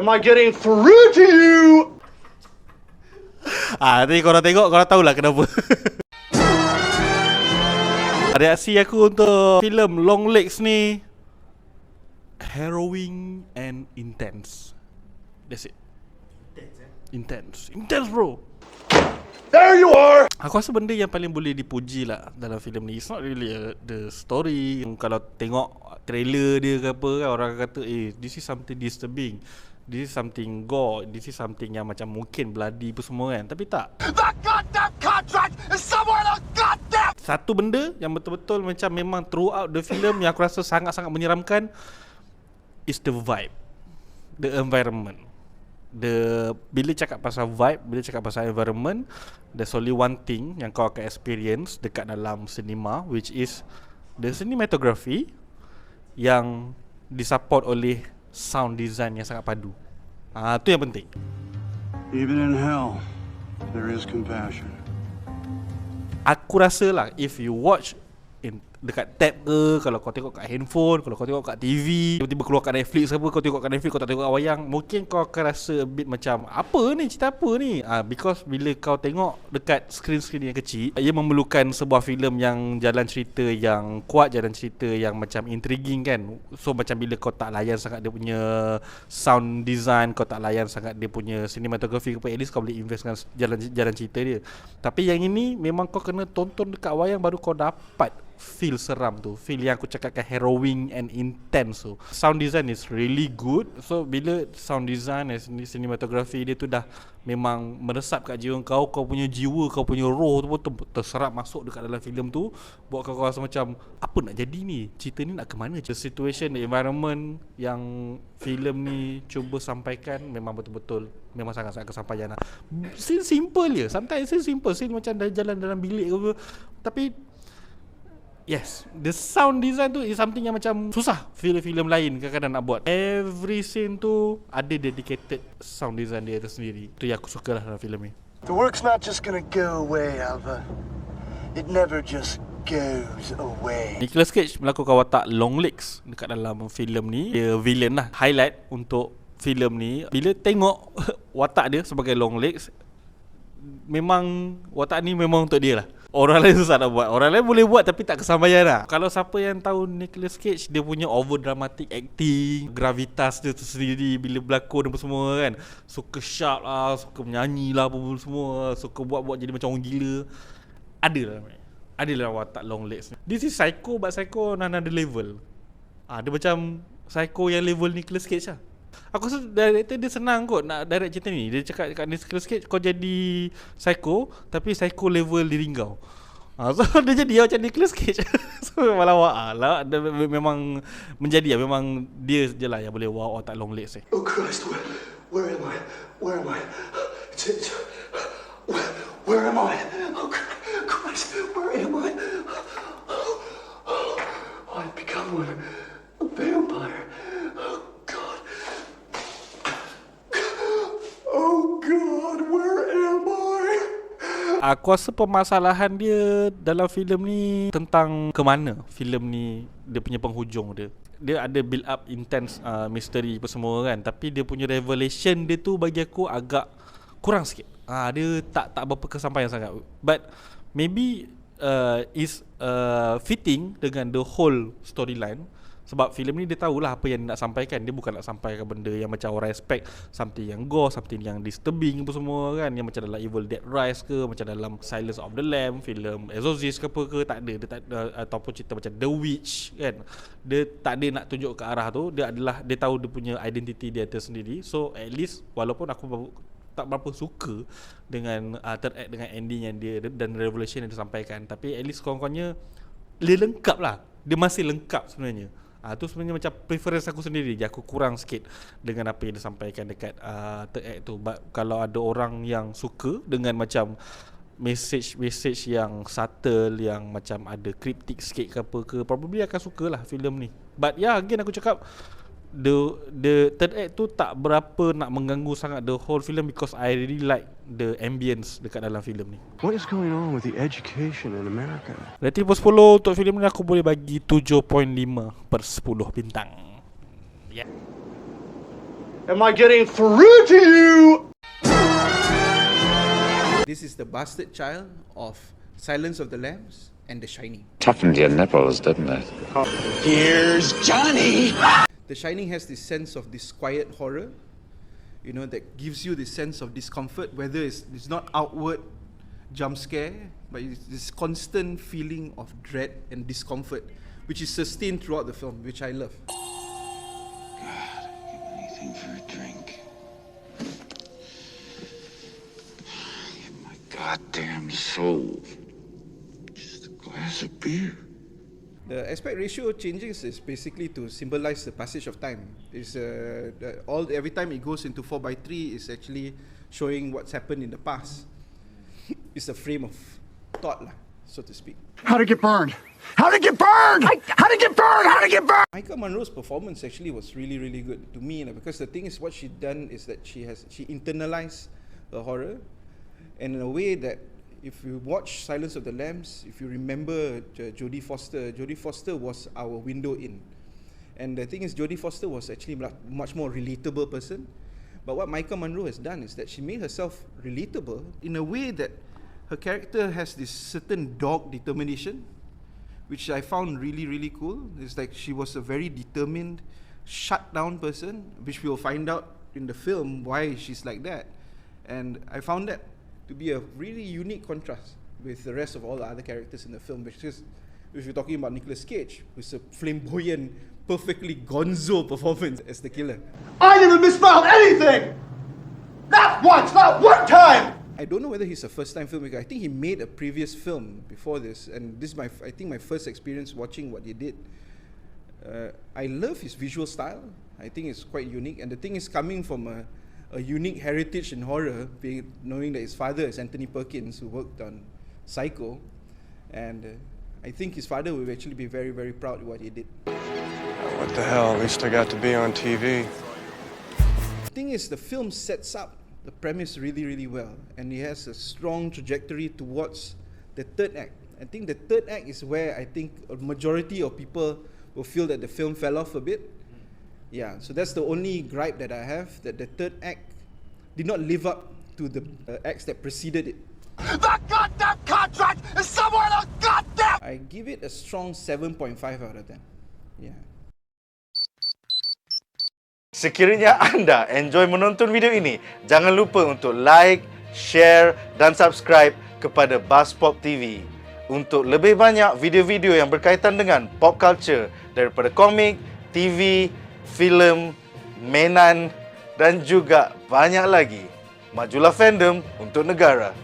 Am I getting through to you? Nanti korang tengok, korang tahulah kenapa. Reaksi aku untuk filem Longlegs ni harrowing and intense. That's it. Intense bro. There you are. Aku rasa benda yang paling boleh dipuji lah dalam filem ni, it's not really the story. Kalau tengok trailer dia ke apa kan, orang kata this is something disturbing, this is something gore, this is something yang macam mungkin bloody apa semua kan. Tapi tak, That goddamn contract is somewhere in the goddamn. satu benda yang betul-betul macam memang throughout the film yang aku rasa sangat-sangat menyeramkan is the vibe, the environment. Bila cakap pasal vibe, bila cakap pasal environment, there's only one thing yang kau akan experience dekat dalam cinema, which is the cinematography yang disupport oleh sound design yang sangat padu. Tu yang penting. Even in hell, there is compassion. Aku rasa lah, if you watch dekat tab ke, kalau kau tengok kat handphone, kalau kau tengok kat TV, tiba-tiba keluar kat Netflix apa, kau tengok kat Netflix, kau tak tengok kat wayang, mungkin kau akan rasa a bit macam apa ni, cerita apa ni. Because bila kau tengok dekat screen yang kecil, ia memerlukan sebuah filem yang jalan cerita yang kuat, jalan cerita yang macam intriguing kan. So macam bila kau tak layan sangat dia punya sound design, kau tak layan sangat dia punya cinematography, at least kau boleh invest dengan jalan cerita dia. Tapi yang ini memang kau kena tonton dekat wayang baru kau dapat feel seram tu, feel yang aku cakapkan harrowing and intense tu. Sound design is really good. So bila sound design dan cinematography dia tu dah memang meresap kat jiwa kau, kau punya jiwa, kau punya roh tu pun terserap masuk dekat dalam filem tu, buat kau rasa macam apa nak jadi ni, cerita ni nak ke mana. The situation, the environment yang filem ni cuba sampaikan memang betul-betul memang sangat-sangat kesampaian lah. Scene simple je, sometimes scene simple, scene macam dah jalan dalam bilik ke apa, tapi yes, the sound design tu is something yang macam susah filem-filem lain kadang-kadang nak buat. Every scene tu ada dedicated sound design dia tersendiri. Tu yang aku suka lah dalam filem ni. The work's not just gonna go away, Alva. It never just goes away. Nicolas Cage melakukan watak Longlegs dekat dalam filem ni. Dia villain lah. Highlight untuk filem ni, bila tengok watak dia sebagai Longlegs, memang watak ni memang untuk dia lah. Orang lain susah nak buat. Orang lain boleh buat tapi tak kesampaian lah. Kalau siapa yang tahu Nicolas Cage, dia punya over dramatic acting, gravitas dia tersendiri bila berlakon apa semua kan, suka sharp lah, suka menyanyi lah apa semua, suka buat-buat jadi macam orang gila. Ada lah watak Longlegs. This is psycho, but psycho on another level. Dia macam psycho yang level Nicolas Cage lah. Aku rasa director dia senang kot nak direct cerita ni. Dia cakap kat Nicolas Cage, kau jadi psycho tapi psycho level diri kau. So dia jadi macam Nicolas Cage. So malawak lah. Dia memang menjadi lah. Memang dia je lah yang boleh wow otak Longlegs ni. Oh Christ, where am I? Where am I? Where am I? Oh Christ, where am I? I've become a vampire. Oh God, where am I? Aku rasa permasalahan dia dalam filem ni tentang ke mana filem ni dia punya penghujung dia. Dia ada build up intense misteri apa semua kan, tapi dia punya revelation dia tu bagi aku agak kurang sikit. Dia tak berapa kesampaian sangat. But maybe is fitting dengan the whole storyline. Sebab filem ni dia tahulah apa yang dia nak sampaikan. Dia bukan nak sampaikan benda yang macam orang expect, something yang gore, something yang disturbing apa semua kan, yang macam dalam Evil Dead Rise ke, macam dalam Silence of the Lamb, filem Exorcist ke apa ke. Tak ada. Dia tak ada. Ataupun cerita macam The Witch kan, dia tak ada nak tunjuk ke arah tu. Dia tahu dia punya identity dia tersendiri. So at least walaupun aku tak berapa suka dengan third act, dengan ending yang dia dan revelation yang disampaikan, tapi at least kawan-kawannya dia lengkap lah. Dia masih lengkap sebenarnya. Tu sebenarnya macam preference aku sendiri je. Aku kurang sikit dengan apa yang disampaikan dekat third act tu. But kalau ada orang yang suka dengan macam message yang subtle, yang macam ada cryptic sikit ke apa ke, probably akan sukalah filem ni. But again aku cakap, the third act tu tak berapa nak mengganggu sangat the whole film, because I really like the ambience dekat dalam filem ni. What is going on with the education in America? Rating per 10 untuk filem ni aku boleh bagi 7.5/10 bintang. Yeah. Am I getting through to you? This is the bastard child of Silence of the Lambs and The Shining. Toughened your nipples, didn't it? Here's Johnny. The Shining has this sense of this quiet horror, you know, that gives you this sense of discomfort, whether it's not outward jump scare, but it's this constant feeling of dread and discomfort, which is sustained throughout the film, which I love. God, I'd give anything for a drink. Give my goddamn soul just a glass of beer. The aspect ratio changes is basically to symbolize the passage of time. It's every time it goes into 4:3 is actually showing what's happened in the past. It's a frame of thought, so to speak. How'd it get burned? How'd it get burned? How'd it get burned? How'd it get burned? Michael Monroe's performance actually was really, really good to me, because the thing is, what she done is that she internalized the horror, and in a way that, if you watch Silence of the Lambs, if you remember Jodie Foster was our window in. And the thing is, Jodie Foster was actually a much more relatable person. But what Michael Monroe has done is that she made herself relatable in a way that her character has this certain dog determination, which I found really, really cool. It's like she was a very determined, shut down person, which we'll find out in the film why she's like that. And I found that to be a really unique contrast with the rest of all the other characters in the film, because if you're talking about Nicolas Cage, who's a flamboyant, perfectly gonzo performance as the killer. I never misspelled anything! Not once, not one time! I don't know whether he's a first-time filmmaker. I think he made a previous film before this, and this is I think my first experience watching what he did. I love his visual style. I think it's quite unique, and the thing is, coming from a unique heritage in horror, knowing that his father is Anthony Perkins, who worked on Psycho, and I think his father will actually be very, very proud of what he did. What the hell, at least I got to be on TV. The thing is, the film sets up the premise really, really well, and it has a strong trajectory towards the third act. I think the third act is where I think a majority of people will feel that the film fell off a bit. Yeah, so that's the only gripe that I have, that the third act did not live up to the acts that preceded it. That goddamn contract is somewhere in the goddamn... I give it a strong 7.5 out of 10. Yeah. Sekiranya anda enjoy menonton video ini, jangan lupa untuk like, share dan subscribe kepada BuzzPop TV untuk lebih banyak video-video yang berkaitan dengan pop culture daripada komik, TV, filem, mainan dan juga banyak lagi. Majulah fandom untuk negara.